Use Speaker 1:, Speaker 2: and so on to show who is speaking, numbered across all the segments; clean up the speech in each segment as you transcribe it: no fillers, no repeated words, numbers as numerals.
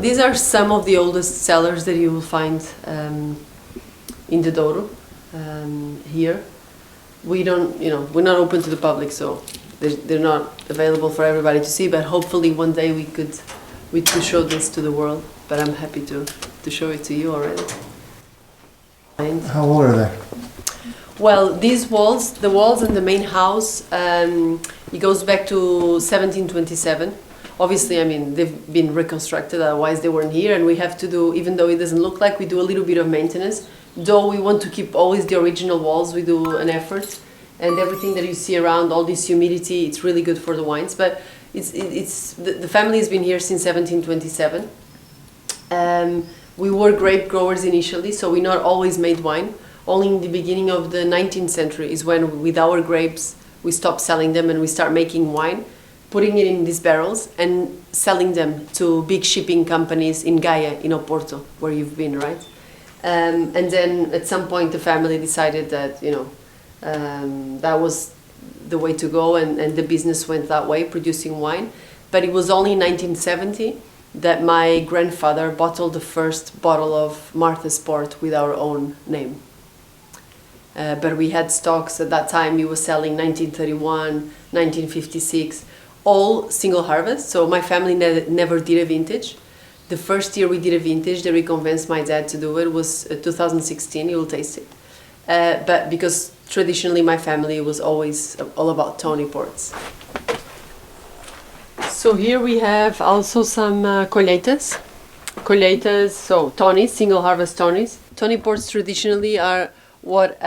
Speaker 1: These are some of the oldest cellars that you will find in the Douro. Here, we don't, we're not open to the public, so they're not available for everybody to see. But hopefully, one day we could show this to the world. But I'm happy to show it to you already.
Speaker 2: How old are they?
Speaker 1: Well, these walls, the walls in the main house, it goes back to 1727. Obviously, I mean, they've been reconstructed, otherwise they weren't here, and we have to do, even though it doesn't look like, we do a little bit of maintenance. Though we want to keep always the original walls, we do an effort, and everything that you see around, all this humidity, it's really good for the wines. But the family has been here since 1727. We were grape growers initially, so we not always made wine. Only in the beginning of the 19th century is when, with our grapes, we stopped selling them and we start making wine, putting it in these barrels and selling them to big shipping companies in Gaia, in Oporto, where you've been, right? And then at some point the family decided that, that was the way to go, and the business went that way, producing wine. But it was only in 1970 that my grandfather bottled the first bottle of Martha's Port with our own name. But we had stocks at that time. He was selling 1931, 1956, all single harvest. So my family never did a vintage. The first year we did a vintage that we convinced my dad to do it was 2016. You will taste it. But because traditionally my family was always all about Tawny ports. So here we have also some colheitas. Colheitas, so Tawny, single harvest Tawnies. Tawny ports traditionally are what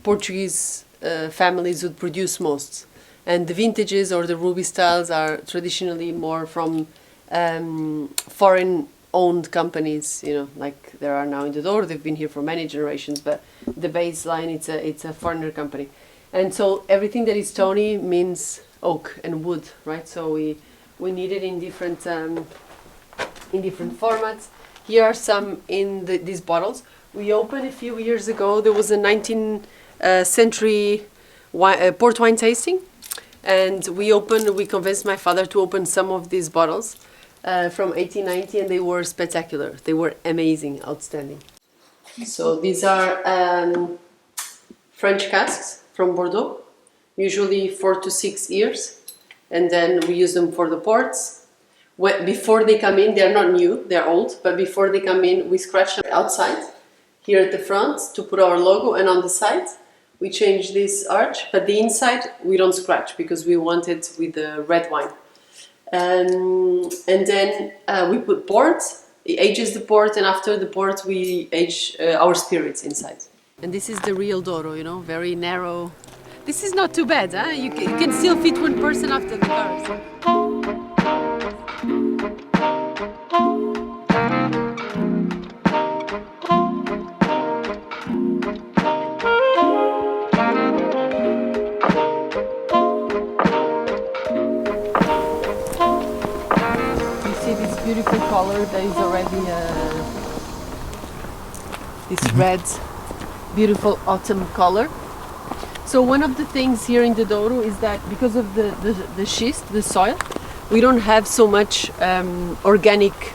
Speaker 1: Portuguese families would produce most. And the vintages or the ruby styles are traditionally more from foreign-owned companies, like there are now in the Douro. They've been here for many generations, but the baseline, it's a foreigner company. And so everything that is Tawny means oak and wood, right? So we need it in different formats. Here are some in these bottles. We opened a few years ago. There was a 19th century port wine tasting, and we convinced my father to open some of these bottles from 1890, and they were spectacular. They were amazing, outstanding. So these are French casks from Bordeaux, usually 4 to 6 years, and then we use them for the ports. Before they come in, they're not new, they're old, but before they come in, we scratch them outside, here at the front, to put our logo, and on the side, we change this arch, but the inside, we don't scratch, because we want it with the red wine. And then we put port, it ages the port, and after the port, we age our spirits inside. And this is the real Douro, very narrow. This is not too bad, huh? You can still fit one person after the cars. You see this beautiful color that is already this red, beautiful autumn color. So one of the things here in the Douro is that because of the schist, the soil, we don't have so much organic,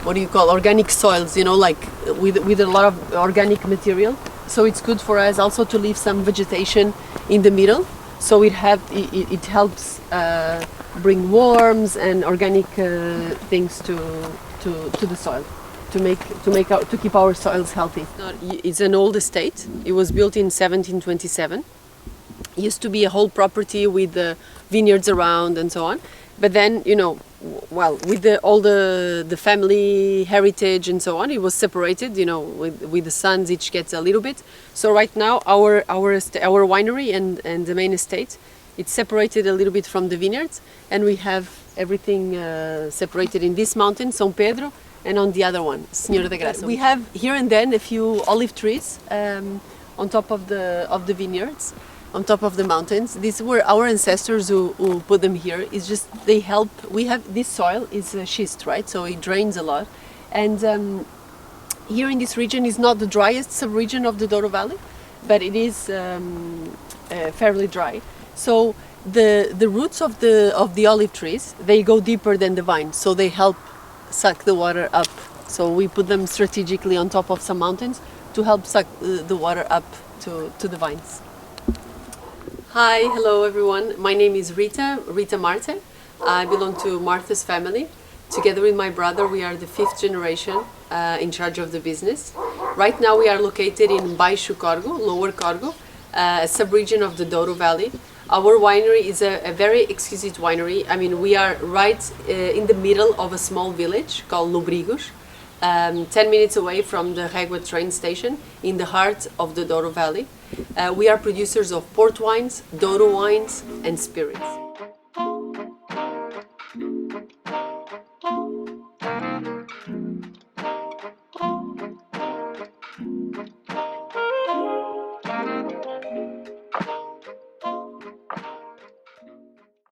Speaker 1: organic soils, like with a lot of organic material. So it's good for us also to leave some vegetation in the middle. So it helps bring worms and organic things to the soil. To keep our soils healthy. It's an old estate. It was built in 1727. It used to be a whole property with the vineyards around and so on. But then, with all the family heritage and so on, it was separated. With the sons, each gets a little bit. So right now, our winery and the main estate, it's separated a little bit from the vineyards, and we have everything separated in this mountain, São Pedro. And on the other one, Senhora da Graça. We have here and then a few olive trees on top of the vineyards, on top of the mountains. These were our ancestors who put them here. It's just they help. We have this soil is schist, right? So it drains a lot, and here in this region is not the driest sub-region of the Douro Valley, but it is fairly dry. So the roots of the olive trees, they go deeper than the vine, so they help suck the water up. So we put them strategically on top of some mountains to help suck the water up to the vines. Hi, hello everyone. My name is Rita Marte. I belong to Martha's family. Together with my brother, we are the 5th generation in charge of the business. Right now we are located in Baixo Corgo, Lower Corgo, a sub-region of the Douro Valley. Our winery is a very exquisite winery. I mean, we are right in the middle of a small village called Lobrigos, 10 minutes away from the Régua train station in the heart of the Douro Valley. We are producers of port wines, Douro wines and spirits.